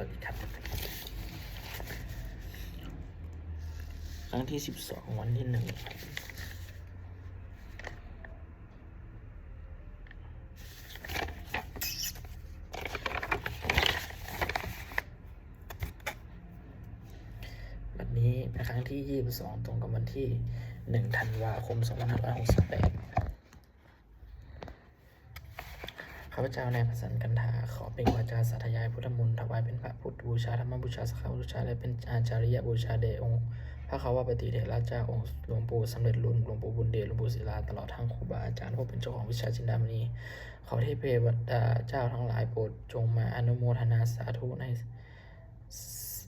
วัสดีครับครั้งที่12วันที่1วันนี้เป็นครั้งที่22ตรงกับวันที่1ธันวาคม2568ข้าพเจ้านายประสันกันธาขอเป็นวาจาสาธยายพุทธมนต์ถวายเป็นพระพุทธบูชาธรรมบูชาสังฆบูชาและเป็นอาจาริยบูชาแด่องค์พระเขาว่าปฏิเถระเจ้าองค์หลวงปู่สำเร็จรุ่นหลวงปู่บุญเดชหลวงปู่ศิลาตลอดทั้งครูบาอาจารย์ผู้เป็นเจ้าของวิชาจินดามณีขอเทพวดาเจ้าทั้งหลายโปรดจงมาอนุโมทนาสาธุใ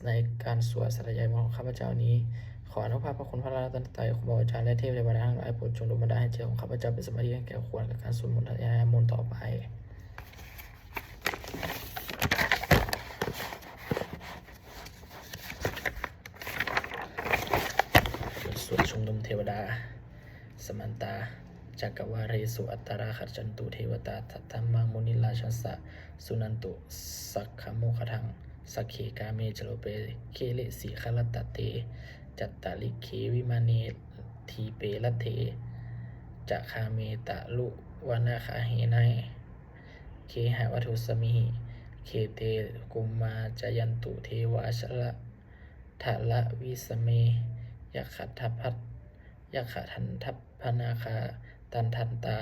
นการสวดสาธยายมนต์ของข้าพเจ้านี้ขออนุภาพพระคุณพระรัตนตรัยครูบาอาจารย์และเทพเทวดาทั้งหลายโปรดจงดลบันดาลให้เจ้าของข้าพเจ้าเป็นสมาธิแก่ควรกับการสวดมนต์สาธยายมนต์ต่อไปสวดชุมนุมเทวดาสมันตาจักรวาเรสุอัตตราขัจจันตุเทวตาทัตตมังมุนิลาชัสสะสุนันตุสักขโมคทังสักเขกาเมจโลเปเคเลสีคลตเตจัตตาลิเควิมาเนทีเปรเทจะคาเมตะลุวนาคาเหนายเคหวัตุสมิเคเตกุมมาจยันตุเทวาชละทะละวิสเมยขัตถพัทยขัทันทัพพนาคาตันทันตา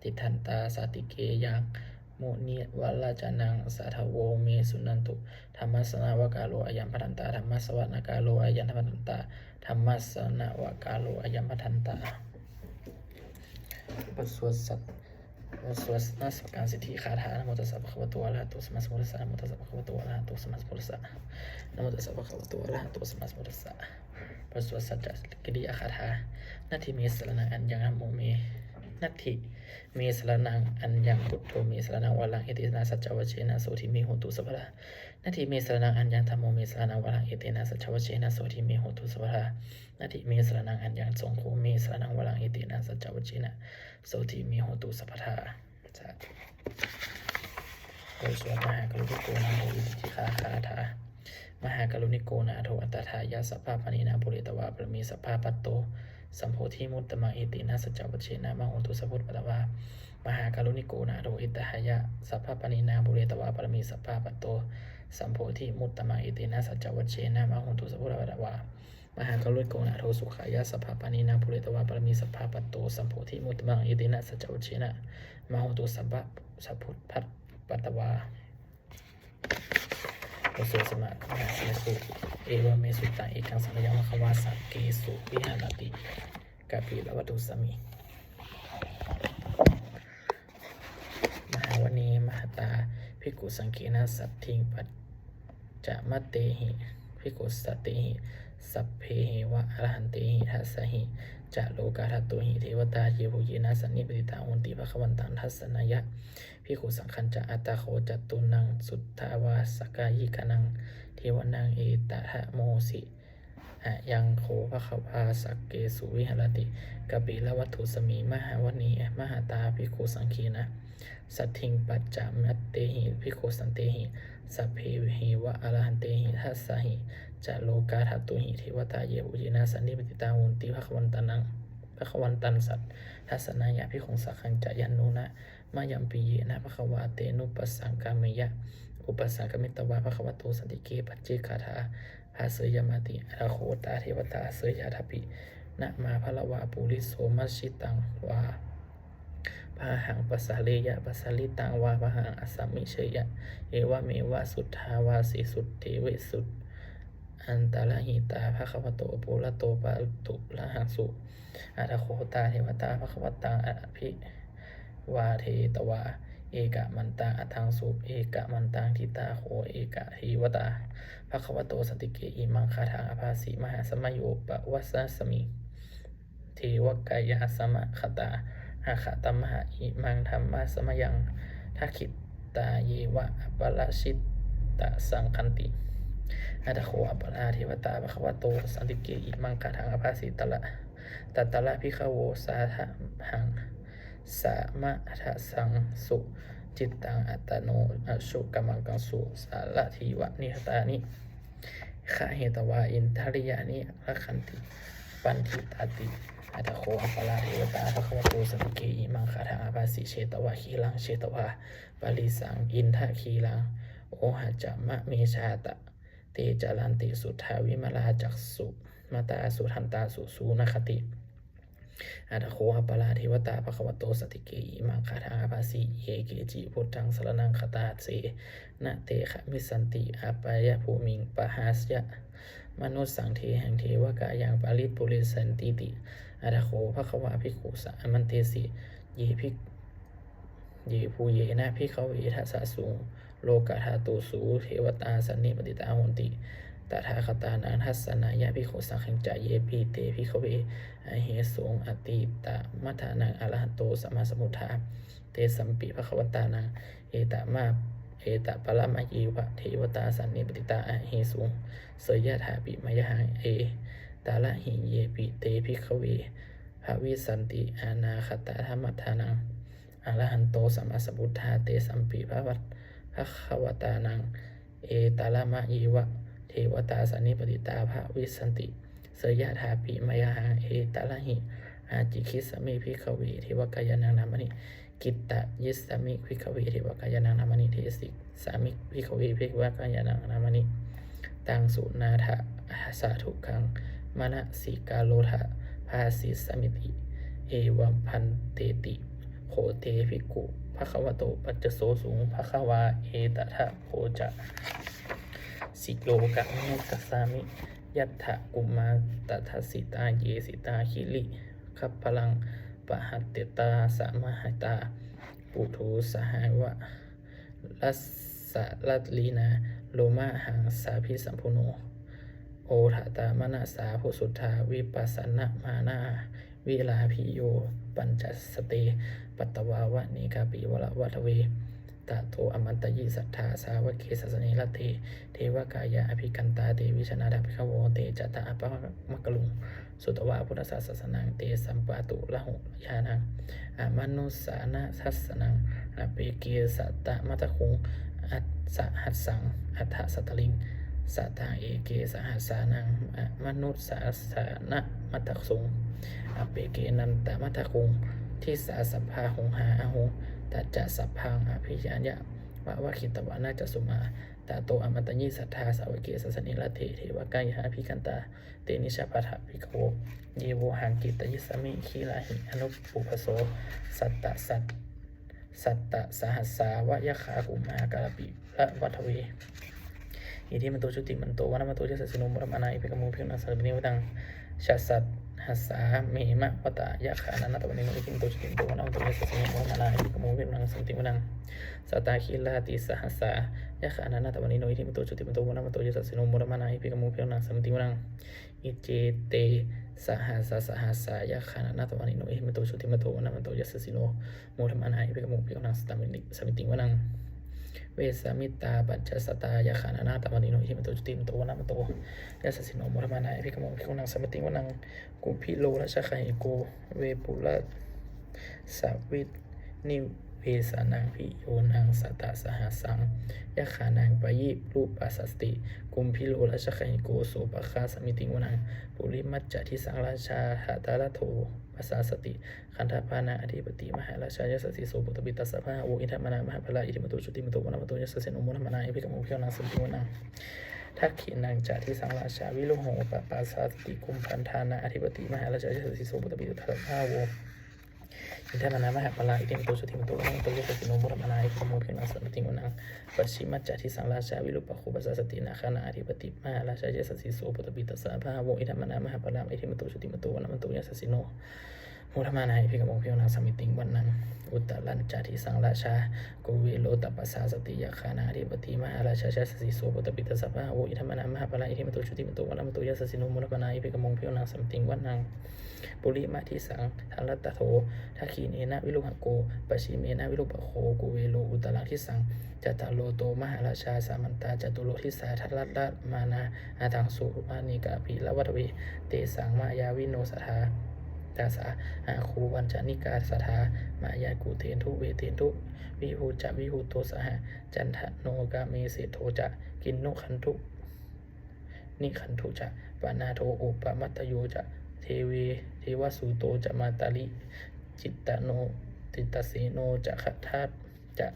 ติทันตาสาติเกยังมุนีวัลจานังสัทโวเมสุนันตุธรรมสนาวกาโลอายัมพันตาธรรมสวนากาโลอายัมพันตาธรรมสนาวกาโลอายัมพันตาบทสวดสัตสวดนาสการสิทธิคาถานะโมตัสสะภะคะวะโตอะระหะโตสัมมาสัมพุทธัสสะนะโมตัสสะภะคะวะโตอะระหะโตสัมมาสัมพุทธัสสะนะโมตัสสะภะคะวะโตอะระหะโตสัมมาสัมพุทธัสสะบทสวดสัจจกิริยาคาถานาทิเมสรนังอัญญังนะโมเมนัตถิเมสรนังอัญญังพุทโธเมสรนังวะลังเอตินาสัจจวัชเชนะโสทิเมโหตุสัพพะนาทิเมสรนังอัญญังธัมโมเมสรนังวะลังเอตินาสัจจวัชเชนะโสทิเมโหตุสัพพะนาทิเมสรนังอัญญังสงโฆเมสรนังวะลังเอตินาสัจจวัชเชนะโสทิเมโหตุสัพพะโดยสวดมหากรุณิโกนาโมอิติคาคาถามหากรุณิโกนาโทอัตถายาสัพพะปณินาปุริตวาปรมีสัพพะปัตโตสัมโพธิมุตตมะเอตินาสัจจวัชเชนะมะโหตุสัพพุทธปัตตวามหากรุณิโกนาโทอิตหายะสัพพะปณินาปุริตวาปรมีสัพพะปัตโตสัมโพธิมุตตมะเอตินาสัจจวัชเชนะมะโหตุสัพพุทธปัตตวามหากรุณิโกนาโทสุขายะสัพพะปณินาปุริตวาปรมีสัพพะปัตโตสัมโพธิมุตตมะเอตินาสัจจวัชเชนะมะโหตุสัพพุทธปัตตวาโอโสสมะมหาสมสุเอวเมสุตังเอกังสังยังมะขวาสักเกสุวิหารติกาปิลวัตุสมิมหาวณีมหตาภิกขุสังเกนะสัตถิงปัจจะมะเตหิภิกขุสัตติหิสัพเพหิวะอรหันเตหิทัสสหิจะโลกาทัตโตหิเทวตาเยโภเยนะสันนิปติตาอุนติภควันตังทัสสนายะภิกขุสังคัญจะอัตตาโคจัตตุนังสุทธาวาสกายิกนังเทวนังเอตถะโมสิอะยังโคภควาสักเกสุวิหรติกปิลวัตถุสมีมหาวณีมหาตาภิกขุสังคีนะสัทถิงปัจจามัตเตหิภิกขุสันเตหิสัพเพหิวะอรหันเตหิทัสสหิจะโลกาทัตตุหิเทวตาเยโภเยนะสันนิปติตาอุนติภควันตันสัตทัสสนายะภิกขุสังฆัญจะยันนุนะมายัมปิเยนะภควาเตนุปสังกาเมยะอุปสังกมิตวาภควโตสันติเกปัจเจคาถาภาเสยมาติอาโคตาเทวตาเสยยาทัปินะมาพละวาปุริโสมัชชิตังวาพาหังปัสสาเลยะปัสสาลิตังวาพหังอสัมมิเชยะเอวะเมวะสุทธาวาสีสุทเทเวสุอันตาลหิตาภควโตโปละโตปะตุละหังสุอาโคตาเทวตาภควตังอภิวาเทตวาเอกะมันตังอัทังสุเอกะมันตังทิตาโคเอกะหิวตาภควโตสันติเกอิมังคาทังอภาสีมหาสมโยปะวัสสสมิเทวกายาสมะคตาอาคตมหาอิมังธรรมะสมยังทักขิตาเยวะอัปปราชิตตสังคันติอัตโคอัปปราเทวตาภควโตสันติเกอิมังคาทังอภาสีตละตัตตละภิกขโวสาทะหังสามะทะสังสุ จิตตังอัตตโนอสุกัมมังกังสุสารทีวะนิหตานิขะเหตวาอินทริยานิรักขันติปันทิตาติอัตโคอัปปลาเทวตาภควโตสติเกอิมังคาถาอาภาสิเชตวะคีลังเชตวะปาริสังอินทะคีลังโอหะจะมะเมชาตะเตจารันติสุทธาวิมลาจักสุมาตาสุทันตาสุสูนคติอัตโคอัปปลาเทวตาภควโตสติเกอิมังคาถาอาภาสิเยเกจิพุทธังสรณังคตาเสนะเตขะมิสันติอาปายะภูมิงปะหาสยะมนุสสังเทหังเทวกายังปาริปุริสันติติอัตโคภควาภิกขุสะมันเตสิเยภิกเยภูเยนะภิกขเวทัสสะสูโลกาธาตุสูเทวตาสันนิปติตาโหนติตถาคตานังทัสสนายะภิกขุสังฆังจเยปีเตภิกขเวอเหสงอติตะมัทธานังอรหันโตสัมมาสัมพุทธาเตสัมปิภควตานังเอตมาเอตปรมะยีวะเทวตาสันนิปติตาอเหสงเสยยะถาปิมยหังเอตาละหิเยปิเตภิกขเวภวิสันติอานาคตาธรรมัทธานังอรหันโตสัมมาสัมพุทธาเตสัมปิภควตานังเอตาละมะยีวะเทวตาสันนิปติตาภวิสันติเสยยะถาปิมยหังเอตาละหิอาจิคิสมิภิกขเวเทวกายานังนามณิกิตตะยิสมิภิกขเวเทวกายานังนามณิเทสิกสามิภิกขเวภิกขวกายานังนามณิตังสุนาถะสาธุขังมณสิกาโลทะภาสิสมิติเอวัมพันเตติโคเตภิกขุภควโตปัจจโสสุงภควาเอตถะโพจะสิโลกะมุตตสามิยัตถะกุมาตถสิตาเยสิตาคิลิคัพพลังปหัตเตตาสมหตาปุถุสหายวะลัสสะลัตลีนาโลมาหังสาพิสัมพุโนโอทตามนาสาภุสุทธาวิปัสสนะมานาวิลาภิโยปัญจสเตปัตตวาวะนิกาปิวละวัทเวตโตอมันตยิสัทธาสาวเกสสเนละเตเทวกายาอภิกันตาเตวิชนาดาภิกขโวเตจัตตาปะมะกลุงสุตวะพุทธศาสนังเตสัมปะตุละหุยานังอมนุสานะทัสสนังอเปเกสัตตะมัตคุงอัตสหัสสังอัฏฐสัตตลิงสัตตาเอเกสหัสสานังมนุสาสานะมัตคุงอเปเกนันตมัตคุงทิสาสัพพาหงหาอหุตัจจะสัพพังอภิญญาวะคิตวานาจสุมาตาโตอมันตยิสัทธาสาวเกสสนิละเทเทวกายาภิกันตาเตนิชาปัฏฐภิกขโวเยโวหังกิตยิสมิขีลาหิอนุปุพโสสัตตะสหัสสาวะยะขากุมากาลปิละวัทเวอิทิมันโตชุติมันโตวนามันโตเจสสิโนมรมานาอิภิกโมภิกนัสสมินิวตังชัสสัตหัสสาเมมะวตายะขานันตวันนิโนอิทิมันโตชุติมันโตวนามันโตเจสสิโนมรมานาอิภิกโมภิกนัสสมินิวตังสัตตาคิลาติสหัสสายะขานันตวันนิโนอิทิมันโตชุติมันโตวนามันโตเจสสิโนมรมานาอิภิกโมภิกนัสสมินิวตังอิเจเตสหัสายะขานันตวันนิโนอิทิมันโตชุติมันโตวนามันโตเจสสิโนมรมานาอิภิกโมภิกนัสสมินิวตังเวสามิตาปัจจสตายาขานาตวันนิโนอิทิมันโตจุติมันโตวนามันโตยัสสิโนมรมานาอิภิกโมภิกนังสมิติวนังกุพิโลราชคหิโกเวปุระสาวิตนิเวสานังพิโยนังสัตตสหัสสังยะขานังปยิรูปัสสติกุมพิโลราชคหิโกโสปะคาสมิติวนังปุริมัจจทิสังราชาหาตาลโทปัสสสติคันธปานาอธิปติมหาราชายสสิโสปุตบิตัสสะภาโวอิทัมมนามหาพลาอิทิมโตชุติมโตวนามโตยัสสิโนมรมานาอิภิกโมภิกนังสมิติวนังทักขินังจาทิสังราชาวิโลโหปปาสสติกุมพันธานาอธิปติมหาราชายสสิโสปุตบิตัสสะภาโวอิทัมมนามหาพลาอิทิมโตชุติมโตวนามโตยัสสิโนมรมานาอิภิกโมภิกนังสมิติวนังปัจฉิมัจจาทิสังราชาวิโลปโคปัสสสตินาคานาอธิปติมหาราชายสสิโสปุตบิตัสสะภาโวอิทัมมนามหาพลาอิทิมโตชุติมโตวนามโตยัสสิโนมุธมานาอิภิกโมภิกนังสมิติงวันนังอุตตรัญจาทิสังราชาโกเวโลตปัสสาสติยาคานาธิปติมหาราชาชาสสิโสปุตปิตสัพพะโวอิทัมมนามหาพลาอิทิมโตชุติมโตวนามโตยัสสิโนมุธมานาอิภิกโมภิกนังสมิติงวันนังปุริมาทิสังทัลลัตตโถทักขีเนนะวิโลหโกปชิเมนะวิโลปโคโกเวโลอุตตรังทิสังจัตตโลโตมหาราชาสามันตาจตุโลทิสาทัลลัตตมานาอาตังสุวานิกาภิละวัตเวเตสังมายาวิโนสัทธา ตาสาอาคูวันจานิกาสถามายากูเทนทุเวเทนทุวิหูจะวิหูโตสหจันทโนกาเมเสโทจะกินนุขันทุนิขันทุจะปานาโทโอปมัตตโยจะเทวีเทวสุโตจะมาตาลิจิตตโนติตเสโนจะขัตทัจะ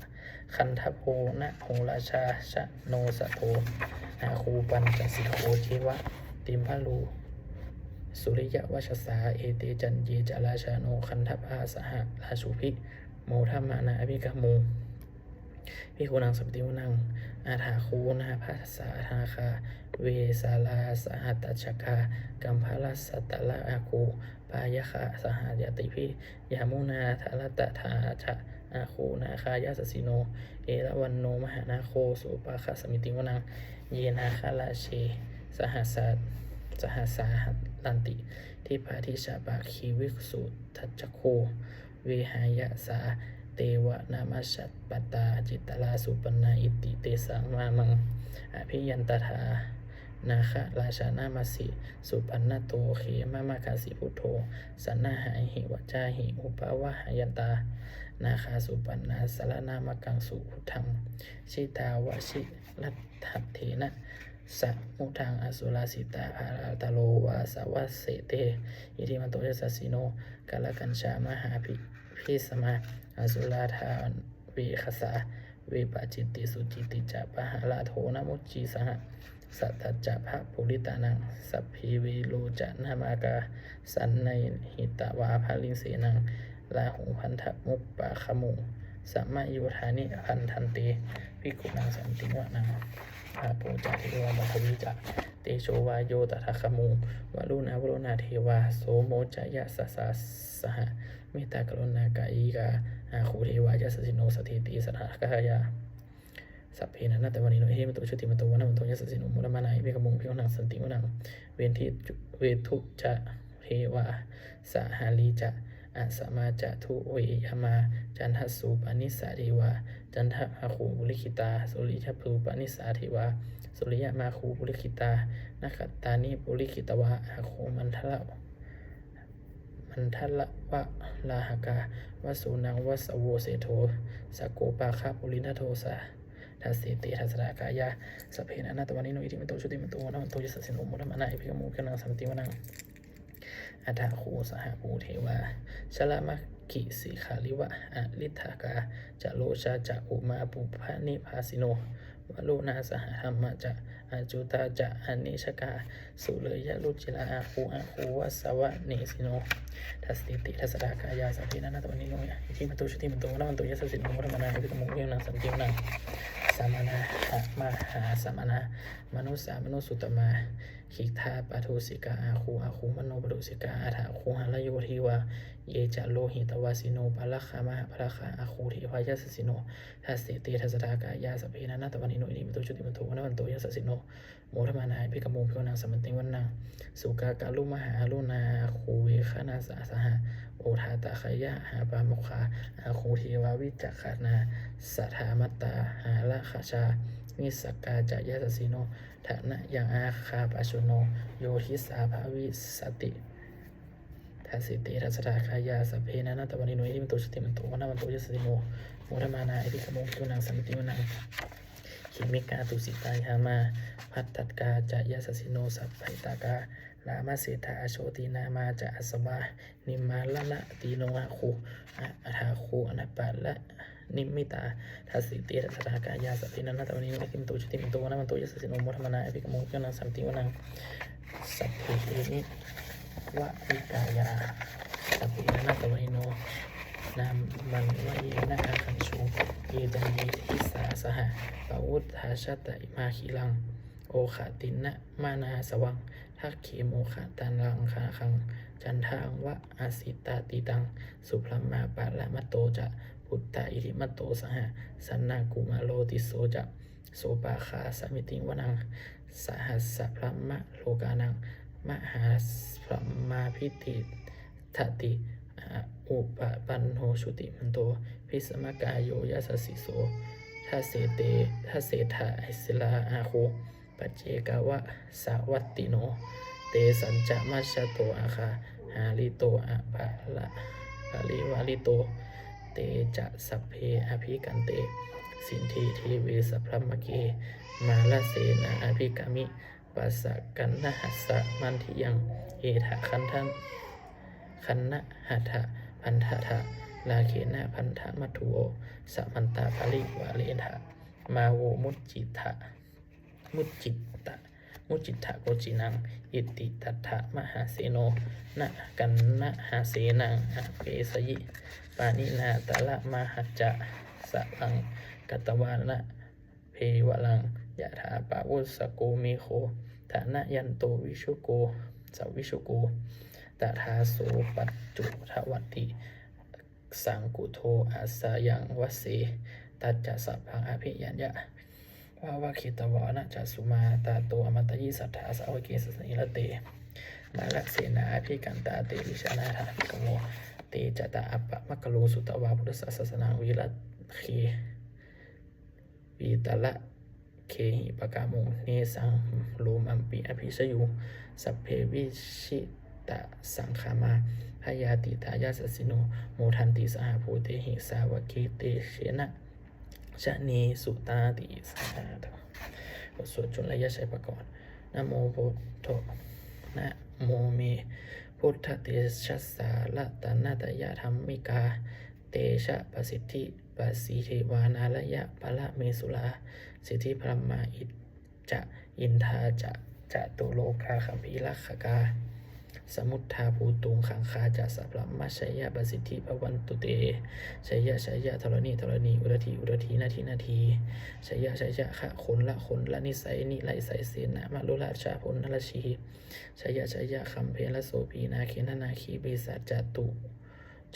คันทโพนะโหราชาชะโนสะโทอาคูปัญจสิโคชิวะติมพะลูสุริยวัชสาเอเตจันเยจาราชาโนคันทภาสหราชุพิโมทัมมานาอภิกมูพิคุนังสัมติวนังอาถาคูนาภาษาธาคาเวสาลาสหัตชกากัมพาลสัตตละอาคูปายะคะสหัยติพิยามุนาทาลตถาชะอาคูนาคายาสสิโนเอราวันโนมหานาโคสุปาคสมิติวนังเยนาคาลาเชสหัสสาหัตันติทิพาทิชาปาคีวิกสุทัจจโคเวหายะสาเตวะนามัชัตปตาจิตลาสุปนาอิติเตสังมามังอภิยันตถานาคะราชานามาสิสุปันนโตเขมามากาสิพุทโธสันนาหายหิวจาหิอุปาวะหายันตานาคาสุปันนาสารนามกังสุพุทธังชิตาวชิรัตถัเถนะสัมุทังอสุราสิตาภาราตโลวาสวัสเสเตอิทิมันโตยสัสสิโนกาลกัญชามหาพิสมาอสุราธาเวคสาเวปจิตติสุจิติจะปะหาลาโทนมุจจีสหสัตตจะพระปุริตานังสัพพีเวโลจะนามากาสันในหิตวาภาลิงเสนังลาหุพันธมุปปาขมุสัมมายุธานิพันธันเตภิกขุนังสันติวะนังอาโปจะเทวาบัควิจะเตโชวาโยตถาคมุวรุณาวรุณาเทวาโสโมจยะสสาสหเมตตากรุณากายิกาอาคูเทวายะสสิโนสถิติสถากายาสัพเพนันตวันนิโนเฮมตุชุติมตุวนะมันโตยะสสิโนมุลมานาอิเวกมุงพิวนังสันติวนังเวนทิเวทุจะเทวาสหาลีจะอาสมาจะทุเวยามาจันทสุปานิสาเทวาจันทมาคูบุริคิตาสุริยภูปานิสาเทวาสุริยมาคูบุริคิตานักตานิบุริคิตวะอาคูมันทละวะลาหกาวสุนังวสโวเสโทสโกปาคาปุรินโทสาทัสเสติทัสสะกายาสเพนะนาตวันนิโนอิติมิโตชุติมิโตนะมันโตยสัสสิโนมุตมะนาอิภิกมุขนังสันติวนังอัฏฐคูสหภูเทวาชลามะกิสิขาลิวะอลิทากาจะโลชาจะอุมาปุพานิภาสิโนวโลนาสหธรรมจะอาจุตาจะอนิชกาสุเลยะลุจิลาอาคูวัสวะเนสิโนทัสติทัสสะกายาสัพเพนะนาตวันนิโนอิทิมัตโตชุติมัตโตนะมันโตยะสัสสิโนมุตมะนาอิภิกมุขนังสันติวนังสามนาหมหาสามนามนุสามนุสุตมาขิทาปะทุสิกาอาคูมโนปทุสิกาอาถาคูหะละโยทิวาเยจะโลหิตวาสิโนปะละคามหาพระคาอาคูเทวายาสสิโนทัสเตทัสสะกายาสัพเพนะนาตวันนิโนอิมิโตชุติมัตโตนะมันโตยะสัสสิโนโมทมานาภิกมุงพิวนังสัมมันติวันนังสุกากาลุมหาลุนาคูเวคนาสาสหะโอทาตาขยะหาปามุขาอาคูเทวาวิจักขานาสัทธามัตตาหาละขชานิสกาจายาสสิโนฐานะยังอาคาปะชุโนโยทิสาภาวิสติทัสสิติทัสสะกายาสัพเพนะนาตวันนิโนอิมิโตชุติมันโตนะมันโตยะสสิโนโมทมานาอิภิกมุงพิวนังสัมติวนังขิมิกาตุสิตายามาพัตตัดกาจายาสสิโนสัพไพตากาลามาเสธาโชตินามาจะอสบานิมาละละตีโนอาคูอาถาคูอนัปปะละนิมิตาทัสสิติทัสสะกายาสัพเพนะนาตวันนิโนอิมิโตชุติมันโตนะมันโตยะสสิโนโมทมานาอิภิกมุงพิวนังสัมติวนังสัพเพนิวะวิกายาสัพเพนะนาตวันนิโนนามมันวะเยนะอาคันชูเยตันยิทิสาสหปะวุฒาชตะมาคิลังโอขาตินะมานาสวังทักเขโมขาตันลังคาคังจันทังวะอาสิตาติตังสุพรมาปะละมะโตจะพุทธาอิทิมัตโตสหสันนากุมาโลติโสจะโสปาคาสมิติวนังสหัสสะพระมะโลกานังมหาพระมาพิติทติอุปปันโนชุติมันโตพิสมกายโยยัสสิโสทัสเสธาอิสลาอาคูปัจเจกาวะสาวัตติโนเตสัญจะมัชโตอาคา หาลิโตอะภะละภะลิวาลิโตเตจะสัพเพอภิกันเตสินทีทีเวสัพพมเกมาลเสนาอภิกามิปัสสะกันนะหัสสะมันทิยังเอถะคันทันคันนะหัตถะพันธะทะลาเขนะพันธะมัทุโอสัมมันตาภลิวาเลทะมาโวมุจจิทะมุจจิตตะมุจจิทะโกจินังอิติตัทธะมหาเสโนนะกันนะหาเสนังอเปสยิปานินาตะละมหัจจะสะลังกัตตวานะเพวลังยะถาปะวุสโกเมโคฐานะยันโตวิชุโกสวิชุโกตถาโสปัจจุทวัตติสังกุโทอาสายังวเสตัจจะสัพพังอภิยัญญะวะคิตวานะจัสุมาตาโตอมตะยิสัทธาสาวเกสสนิรเตมาลเสนาอภิกันตาเตวิชานาถาภิกโมเตจตาอัปปะมะกะโลสุตวาพุทธศาสนาวิรัตเควีตละเคหิปกาโมเนสังโลมัมปิอภิชยุสัพเพวิชิตะสังขามาพยาติตายาสสิโนโมทันติสหภูเตหิสาวกิเตเชนะชะเนสุตาติสาธุบทสวดจุลยชัยประกอบนะโมพุทโธนะโมเมพุทธเตชัสสาละตนาตยะธรรมิกาเตชะประสิทธิปัสสีเทวานาลยะปะละเมสุลาสิทธิพรหมาอิจะอินทาจะตุโลกาคัมภีรักขกาสมุทธาภูตุงขังคาจะสัพพมัชชัยยะประสิทธิภวันตุเตชัยยะชัยยะธรณีอุรธีนาทีชัยยะขะคนละนิสัยนิไลใสเสนามาลุราชาพลนรชีชัยยะคัมเพละโสปีนาเคนาคีเบสัจจตุ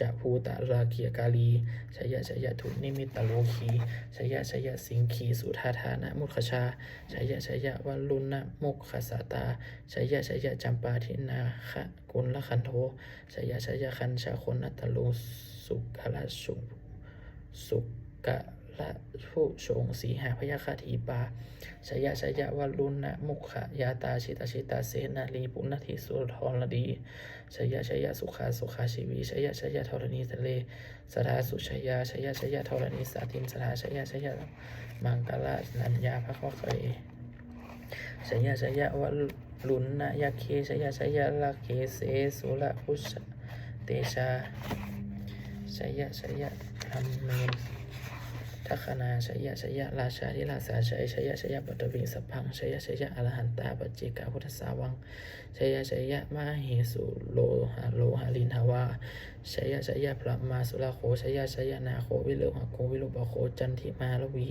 จะภูตาราเกียกาลีชัยยะทุนิมิตโลคีชัยยะสิงคีสุธาธานะมุขชาชัยยะวัลลุนะมุขสาตาชัยยะจัมปาทินาคะกุลละคันโทชัยยะคันชาคนนัตโลสุกละสุกะละผู้ชงสีหาพยาคาทีปาชัยยะวัลลุนะมุขยาตาชิตาเสนาลีปุณทิสุธรดีชัยยะสุขาชีวีชัยยะธรณีทะเลสราสุชัยยะธรณีสาธิมสราชัยยะมังกลานัญญาพระข้อเคยชัยยะวัลลุนะยะเคชัยยะละเคเสสุละพุชเตชาชัยยะธรรมเมทัคนาชัยยะราชาธิราชาชัยยะปัตตวิสัพพังชัยยะอรหันตาปัจเจกาพุทธสาวังชัยยะมเหสุโลหะลินทวาชัยยะพระมาสุราโคชัยยะนาโควิโลหะโควิโลปะโคจันทิมาลวี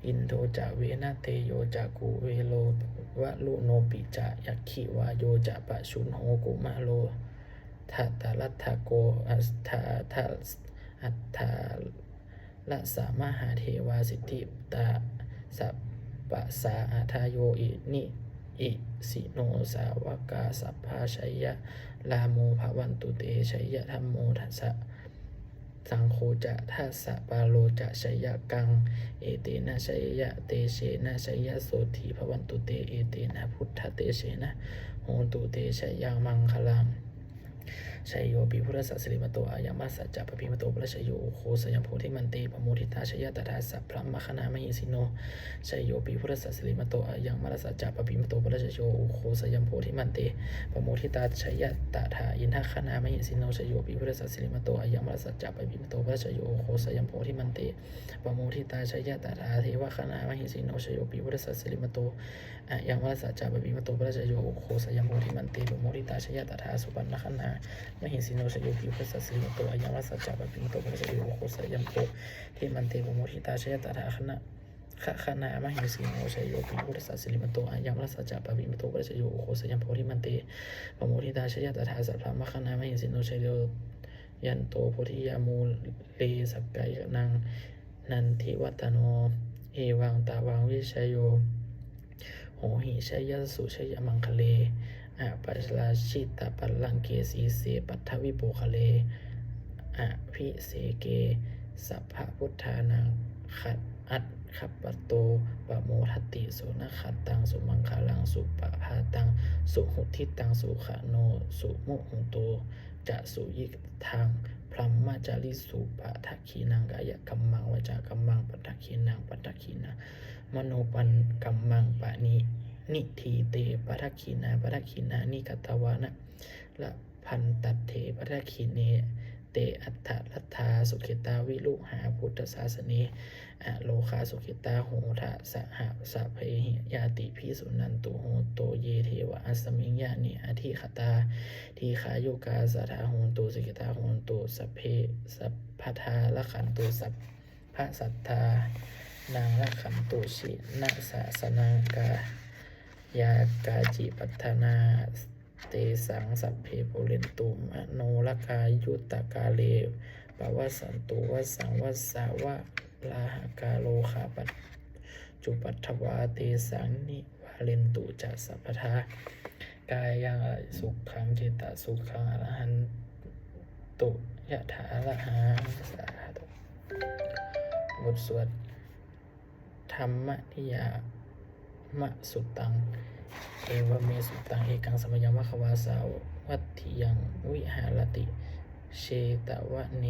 อินโทจะเวนะเตโยจะกุเวโลวะลุโนปิจะยักขิวาโยจะปะชุนโหกุมาโลทัตตะลัทธะโกอัสธาอัตถาละสามหาเทวาสิทธิตาสัพปะสาอาทายโยอิสิโนสาวกาสัพพาชัยยะลาโมภวันตุเตชัยยะธัมโมทัสสะสังโฆจะทัสสะปาโลจะชัยยะกังเอเตนะชัยยะเตเชนะชัยยะโสธีภวันตุเตเอเตนะพุทธเตเชนะโหตุเตชัยยังมังคลังชัยโยปิพุทธสัสสิริมโตอายังมัสสัจจะปะพิมโตปะชัยโยโคสยัมโพธิมันเตปโมทิตาชัยยะตถาสัพพะมะคณามหิสิโนชัยโยปิพุทธสัสสิริมโตอายังมัสสัจจะปะพิมโตปะชัยโยโคสยัมโพธิมันเตปโมทิตาชัยยะตถาอินทคณามหิสิโนชัยโยปิพุทธสัสสิริมโตอายังมัสสัจจะปะพิมโตปะชัยโยโคสยัมโพธิมันเตปโมทิตาชัยยะตถาเทวคณามหิสิโนชัยโยปิพุทธสัสสิริมโตอายังมัสสัจจะปะพิมโตปะชัยโยโคสยัมโพธิมันเตปโมทิตาชัยยะตถาสุปันนคณามหิสิโนชัยโยปิพุทธสัสสิริมโตอายังมัสสัจจะปะพิมโตปะชัยโยโคสยัมโพธิมันเตปโมทิตาชัยยะตถาคณามหิสิโนชัยโยปิพุทธสัสสิริมโตอายังมัสสัจจะปะพิมโตปะชัยโยโคสยัมโพธิมันเตปโมทิตาชัยยะตถาสัพพะมะคณามหิสิโนชัยโยยันโตโพธิยามูเลสักกายนังนันทิวัตโนเอวังตาวังวิชัยโยโหหิชัยยะสุชัยยะมังคะเลอะปัสลาชิตาปัลลังเกสีเสปัทวิโปคะเลอะพิเสเกสัพพะพุทธานังขัดอัต ขับปะโตปะโมทัตติสุนัขัตตังสุมังคลังสุปะพาตังสุหุทิตังสุขโนสุมุหุโตจะสุยิทังพรหมจาริสุปะทักขีนังกายกัมมังวจากัมมังปัตถขีนังปัตถขีนังมโนปันกัมมังปะนิทีเตปัตถขีนาปัตถขีนานิกัตตวานะละพันตัดเถปัตถขีเนเตอัฏฐรัตถาสุขิตาวิลุหาพุทธศาสเนอโลคาสุขิตาโหทะสหสะเพหิยาติพิสุนันตุโหโตเยเทวะอัสมิงญาณิอธิคตาทีขายุกาสัทธาโหตุสุขิตาโหตุสัพเพสัพพทาละขันตุสัพพะสัทธานางละขันตุชินะสะสนังกายากาจิปัฏฐานาเตสังสัพเพปุเรนตุมโนลกายุตตกาเลปวัสสันตุวสังวัสสาวะลาหกาโลคาปัจจุปัฏฐวาเตสังนิวาเลนตุจัสสัพพทากายยังสุขังจิตตสุขังอรหันตุยะถาละหังสาธุบทสวดธรรมนิยามะสุตังเอวเมสุตังเอกังสมยังวะควาสาวัตถิยังวิหารติเชตวะเน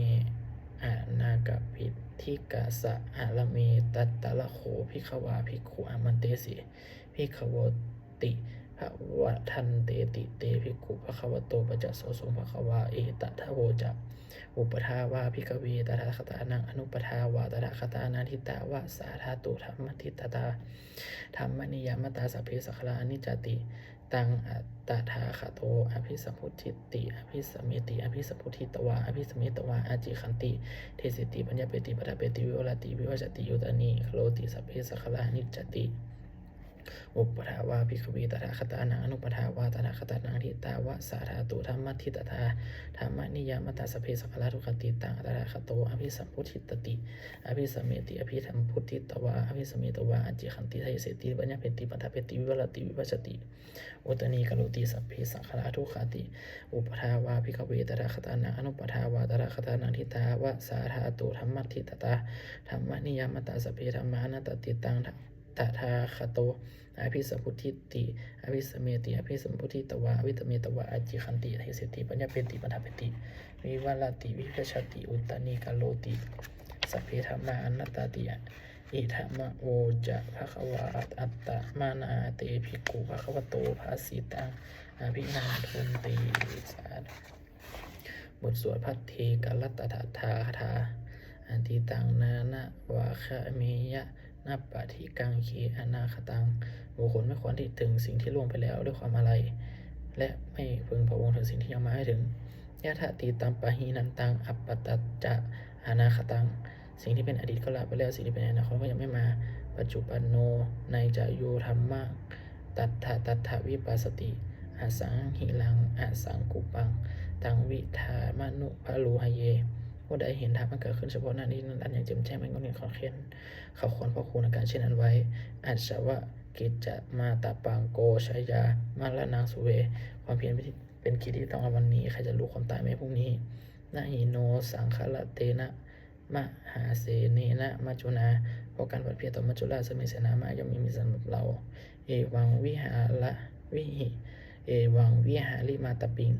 อานากปิทิกาสะอาลเมตัตตะละโขภิกขวาภิกขุอามันเตสิภิกขวติภวะทันเตติเตภิกขุภควโตปัจจโสสมภควาเอตทะโวจะอุปทาวาภิกขเวตถาคตานังอนุปทาวาตถาคตานาทิตาวะสาธาตุธรรมทิตตาธรรมนิยามตาสัพเพสัคลานิจติตังอัตตถาคโตอภิสัมพุทธิติอภิสัมเมติอภิสัมพุทธิตวาอภิสัมเมตวาอาจิขันติเทสิติปัญญาเปติปทาเปติวิวลติวิวัจติยุตานิโลติสัพเพสัคลานิจติอุปทาวาภิกขเวตถาคตานังอนุปทาวาตถาคตานังทิตาวะสาธาตุธรรมทิตตาธรรมนิยามตาสัพเพสัคลาทุกติตังอัตถาคโตอภิสัมพุทธิตติอภิสัมเมติอภิธรรมพุทธิตวาอภิสัมเมตวาอาจิขันติเทสิติปัญญาเปติปทาเปติวิวลติวิวัจติอุตนีกโลติสัพเพสังขารทุกขติอุปทาวาภิกขเวตถาคตานังอนุปทาวาตถาคตานังทิตาวะสาธาตุธรรมทิตตาธรรมนิยามตาสัพเพธรรมานัตติตังตถาคโตอภิสัมพุทธิติอภิสัมเมติอภิสัมพุทธิตวาอภิสัมเมตวาอาจิขันติเทสิติปัญญาเปติปทาเปติวิวัลติวิภัชติอุตนีกโลติสัพเพธรรมานัตติอิธรรมโอจะภควาอัตตมานาเตภิกขุภควโตภาสิตังอภินาทุนติสาธุบทสวดพัทเทกัลลัตตถาทาคาอันติตังนานะวาคะเมยะนับปะทิกังเคอนาคตังบุคคลไม่ควรที่ถึงสิ่งที่ล่วงไปแล้วด้วยความอะไรและไม่พึงพะวงถึงสิ่งที่ยังมาให้ถึงยะถะตีตัมปะหีนันตังอัปปตัจจะอนาคตังสิ่งที่เป็นอดีตก็ละไปแล้วสิ่งที่เป็นอนาคตก็ยังไม่มาปัจจุบันโนในจายุธรรมะตัทธวิปัสสติอสังหิลังอสังกุปังตังวิธามนุภะลูหเยผู้ใดเห็นธรรมมันเกิดขึ้นเฉพาะหน้านี้นั้นอย่างแจ่มแจ้งมันก็เห็นขอเขียนเขาควรพระคุณในการเช่นนั้นไว้อัจฉวะกิจจะมาตาปังโกชยามาละนางสุเวความเพียรเป็นกิจที่ต้องวันนี้ใครจะรู้ความตายไหมพรุ่งนี้นะหิโนสังคละเตนะมหาเสเนนะมัจจุนาเพราะการผัดเพียรต่อมัจจุราชมีเสนามาย่อมมีสำหรับเราเอวังวิหาละวิหิเอวังวิหาริมาตปิง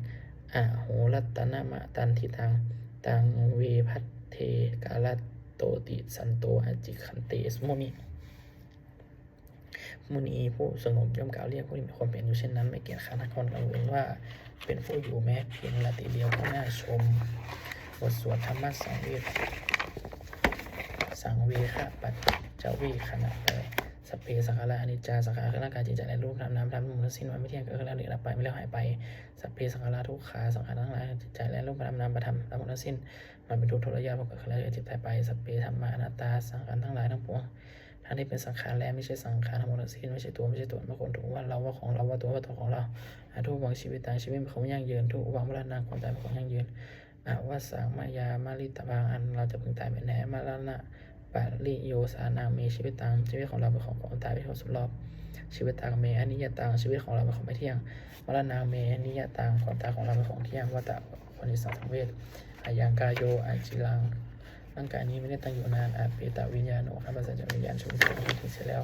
อโหรัตนะมะตันทิตังตังเวพัทเทกาลโตติสันโตอาจิขันเตสมุนีผู้สงบย่อมกล่าวเรียกผู้ที่มีความเป็นอยู่เช่นนั้นไม่เกียจค้านคนกังวลว่าเป็นผู้อยู่แม้เพียงละติเดียวก็น่าชมบทสวดธรรมะสังเวคะปัจจเวขณะแปลสัพเพสังขาราอนิจจาสังขารคือร่างกายจิตใจและรูปนามธรรมทั้งสิ้นวันไม่เที่ยงเกิดขึ้นแล้วเดือดดับไปไม่แล้วหายไปสัพเพสังขาราทุกขาสังขารทั้งหลายจิตใจและรูปนามธรรมทั้งสิ้นมันเป็นทุกข์ทรยศเพราะเกิดขึ้นแล้วเดือดจิตใจไปสัพเพธรรมาอนัตตาสังขารทั้งหลายทั้งปวงทั้งที่เป็นสังขารและไม่ใช่สังขารทั้งหมดทั้งสิ้นไม่ใช่ตัวไม่ใช่ตนไม่ควรถูกว่าเราว่าของเราว่าตัวของเราทุกวังชีวิตต่างชีวิตเป็นของยั่งยืนทุกวังมรณะความตายเป็นของยั่งยืนวสังมายามาลิตบางอันเราจะพึงตายเป็นแน่มรณะปาริโยสานามีชีวิตตามชีวิตของเราเป็นของตายเป็นของสุดรอบชีวิตตางเมอนิยตังชีวิตของเราเป็นของไม่เที่ยงมรณะเมอนิยตังความตายของเราเป็นของเที่ยงวัฏฏะคนที่สังเวชอายังกายโยอาจิลัง ร่างกายนี้ไม่ได้ตั้งอยู่นานอาจเปตวิญญาณโนข้าพเจ้าวิญญาณชนที่ถึงเสียแล้ว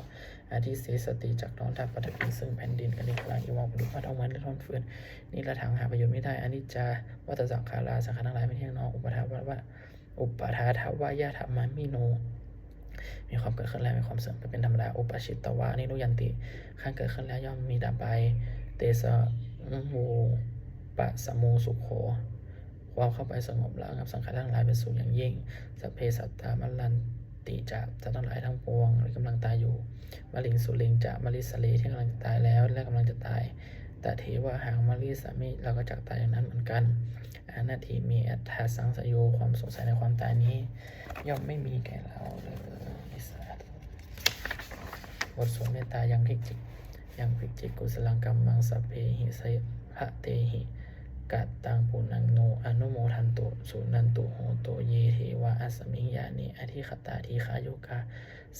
อาทิเสสติจากน้องทัพปฐพีซึ่งแผ่นดินกันในพลังอีวองปลุกพัดเอามันและทอนฟืนนี่ละถังหาประโยชน์ไม่ได้อนิจจาวัฏสังขาราสังขารทั้งหลายไม่เที่ยงนองอุปทาวาทวายะธรรมามิโนมีความเกิดขึ้นแล้วมีความเสื่อมเป็นธรรมดาอุปชิตตวะนิรุยันติขั้นเกิดขึ้นแล้วย่อมมีดับไปเตสะโมปะสะโมสุโขความเข้าไปสงบระงับสังขารทั้งหลายเป็นสูงอย่างยิ่งสัพเพสัตตามัลลันติจะทั้งหลายทั้งปวงหรือกำลังตายอยู่มลิงสุลิงจะมลิสเลที่กำลังจะตายแล้วและกำลังจะตายแต่เทวะหางมลิสามิเราก็จักตายอย่างนั้นเหมือนกันอนาทีมีอัตถาสังสโยความสงสัยในความตายนี้ย่อมไม่มีแก่เราเลยบทสวดเมตตายังพิจิกกุศลังกัมมังสัพเพหิสยพะเตหิกัตตังปุนังโนอนุโมทันตุสุนันตุโหโตเยเทวะอัสมิงญาณิอธิคตาทีขายุกา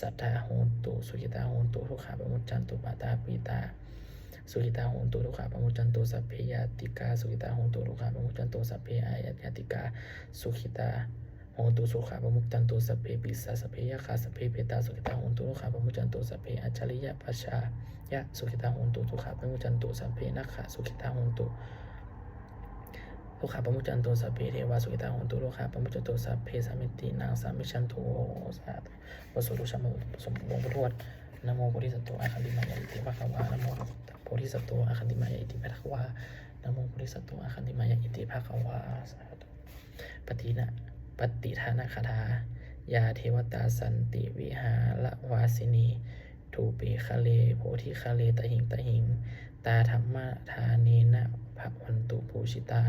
สัทธาโหตุสุขิตาโหตุทุกขาปมุจจันตุปาตาปีตาสุขิตาโหตุทุกขาปมุจจันตุสัพเพยติกาสุขิตาโหตุทุกขาปมุจจันตุสัพเพอายตติกาสุขิตาโหตุสุขาปมุจจันตุสัพเพปิสาสัพเพยคาสัพเพเปตาสุขิตาโหตุทุกขาปมุจจันตุสัพเพอัจฉริยปัชชายะสุขิตาโหตุทุกขาปมุจจันตุสัพเพนักขะสุขิตาโหตุลูกค้าปมุจจันโตสัพเพเทวาสุขิตาโหตุลูกค้าปมุจจันโตสัพเพสามิตินางสามิชันโทสาธุวสุรุชมสมหลวงปู่ทวดนะโมโพธิสัตว์อาคันติมายาอิติภะคะวานะโมโพธิสัตว์อาคันติมายาอิติภะคะวานะโมโพธิสัตว์อาคันติมายาอิติภะคะวาสาธุปฏิทานะคาถายาเทวตาสันติวิหารวาสินีทูปีคะเลโพธิคะเลตหิงตาธรรมะทาเนนะภะวันตุภูชิตา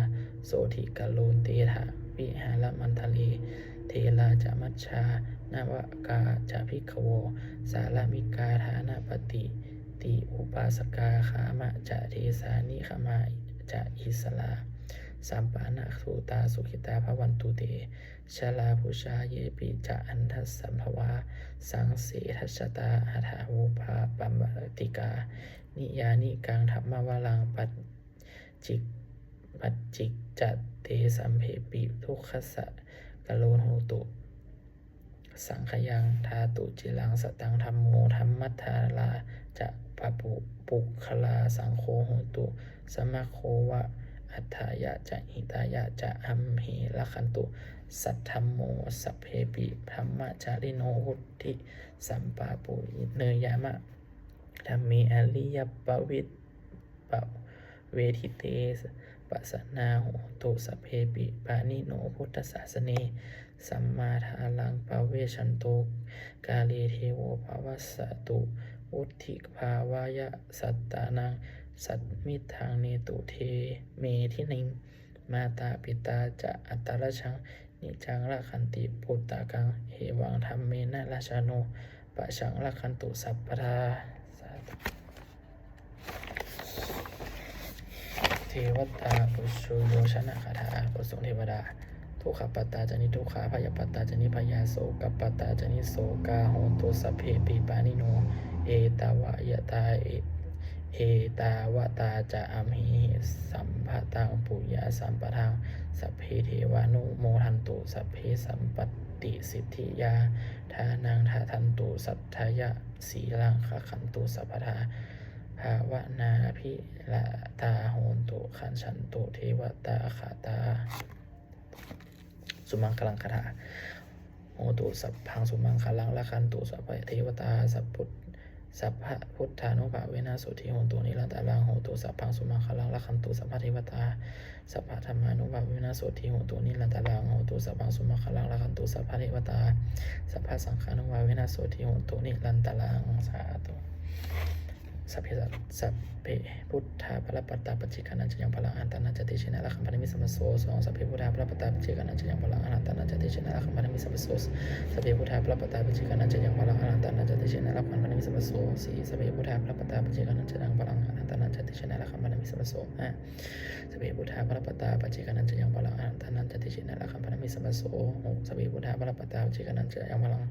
โสธิกะโลนเตถะวิหารมันทะเลเทลาจะมัชชานาวกาจะพิกโวสาลามิกาฐานะปฏิติอุปาสกาขามะจะเทสานิขมาจะอิสลาสัมปานะสุตาสุขิตาภวันตุเตชลาภูชาเยปิจะอันทัสสัมภวาสังเสทัชตาหัตถาวุภาปัมมติกานิยานิกังธรรมวลังปัจจิกจัตเตสัมเพปิทุกขสะกะโลนโหตุสังขยังธาตุจิลังสตังธรรมโมธรรมัทธาลาจะปะปุคลาสังโฆโหตุสมะโควะอัฏฐายะจะหิตายะจะอัมเหละคันตุสัทธัมโมสัพเพปิธรรมจาริโนหุติสัมปาปุเนยามะธรรมีอริยปวิตปเวทิเตปัสสนาโหตุสัพเพปิปานิโนพุทธศาสเนสัมมาทาลังปเวชันโตกาเลเทโวภวัสสตุอุทธิภาวายะสัตตานังสัตมิทางเนตุเทเมทินิงมาตาปิตาจะอัตตรชังนิจังละคันติปุตตะกังเหวังธรรมเมนะราชาโนปะชังละคันตุสัพพทาเทวตาปุชุโยชนะคาถาบทสงฆ์เทวดาทุกขปัตตาจนิทุกขาพยาปัตตาจนิพยาโสกัปปัตตาจนิโสกาโหตุสัพเพปิปานิโนเอตาวะยตาเอตาวตาจะอัมหิสัมภตังปุญญาสัมปทังสัพเพเทวานุโมทันตุสัพเพสัมปติสิทธิยาทานังทาทันตุสัทธายะสีลังคขันตุสัพพทาภาวนาภิละตาโหนตุขันฉันตุเทวตาขาตาสุมังคลังคาถาโหตุสัพพังสุมังคลังละคันตุสัพพเทวตาสัพพะพุทธานุภาเวนะสุธิโหตุนิรันตาลังโหตุสัพพังสุมังคลังละคันตุสัพพเทวตาสัพพะธรรมานุภาเวนะสุธิโหตุนิรันตาลังโหตุสัพพังสุมังคลังละคันตุสัพพเทวตาสัพพะสังฆานุภาเวนะสุธิโหตุนิรันตาลังสาธุสัพเพพุทธาพระปัตตาปัจจิกานันจะยังพลังอันตนาจติชินาลักขมพันมิสัมโสสองสัพเพพุทธาพระปัตตาปัจจิกานันจะยังพลังอันตนาจติชินาลักขมพันมิสัมโสสัพเพพุทธาพระปัตตาปัจจิกานันจะยังพลังอันตนาจติชินาลักขมพันมิสัมโสสี่สัพเพพุทธาพระปัตตาปัจจิกานันจะยังพลังอันตนาจติชินาลักขมพันมิสัมโสห้าสัพเพพุทธาพระปัตตาปัจจิกานันจะยังพลังอันตนาจติชินาลักขมพันมิสัมโสหกสัพเพพุทธาพระปัตตาปัจจิกานันจะยังพลัง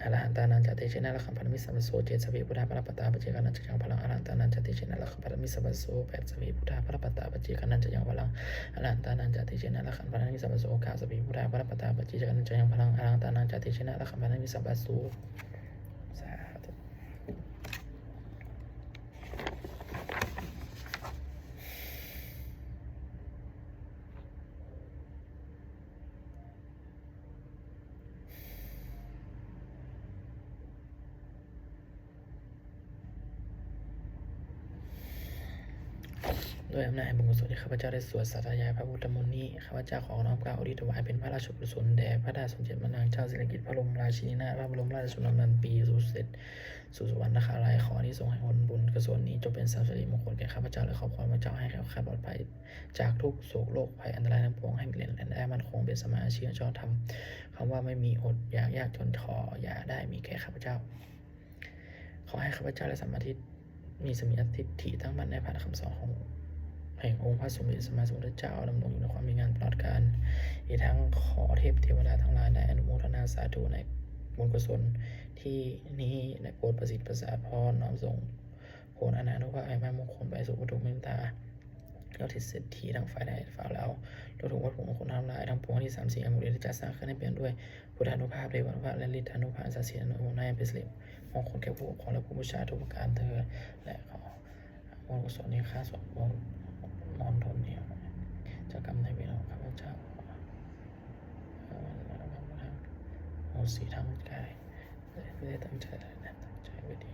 อรหันตานันจติเชนะละขัมพันมิสัมปโสเจตสเวพุทธาพระปัตตาปเจกานันจะยังพลังอรหันตานันจติเชนะละขัมพันมิสัมปโสแปดสเวพุทธาพระปัตตาปเจกานันจะยังพลังอรหันตานันจติเชนะละขัมพันมิสัมปโสกาสเวพุทธาพระปัตตาปเจกานันจะยังพลังอรหันตานันจติเชนะละขัมพันมิสัมปโสสาธุด้วยอำนาจแห่งบุญกุศลที่ข้าพเจ้าได้สวดสาธยายพระพุทธมนต์นี้ข้าพเจ้าขอน้อมกล่าวอดีถวายเป็นพระราชกุศลแด่พระดาสมเด็จพระนางเจ้าสิริกิติ์พระบรมราชินีนาถพระบรมราชชนนีปีสู่เสด็จสู่สวรรคาลัยขอที่ทรงให้ผลบุญกุศลนี้จงเป็นสิริมงคลแก่ข้าพเจ้าและครอบครัวข้าพเจ้าให้แคล้วคลาดปลอดภัยจากทุกโศกโรคภัยอันตรายทั้งปวงให้มีแหล่งได้มั่นคงเป็นสมาชิกชอบธรรมคำว่าไม่มีอดอยากยากจนขออย่าได้มีแก่ข้าพเจ้าขอให้ข้าพเจ้าและสัมมาทิฏฐิมีสมิทธิฐิตั้งมั่นในพระคำสอนของแห่งองค์พระสมเด็จสัมมาสัมพุทธเจ้าดำรงอยู่ในความมีงานตลอดกาลอีกทั้งขอเทพเทวดาทั้งหลายได้อนุโมทนาสาธุในบุญกุศลที่นี้ในโปรดประสิทธิ์ประสาทพรน้อมส่งผลอนานุภาพให้แม่มงคลไปสู่วัตถุมิตาเราทิศเศรษฐีทั้งฝ่ายใดฝ่ายเราเราถูกวัตถุมงคลทั้งหลายทั้งปวงที่3-4อมุริที่จัดสร้างขึ้นให้เปลี่ยนด้วยพุทธานุภาพเดวานุภาพและฤทธานุภาพศักดิ์สิทธิ์อนุโมทนาเป็นสิริมงคลแก่ผู้ปกครองและผู้บูชาทุกประการเถิดและขอบุญกุศลนี้ข้าสวดมนต์ทนเนี่ยเจ้ากรรมนายเวรของข้าพเจ้าโอสีทั้งกายไม่ได้ตั้งใจไว้ดี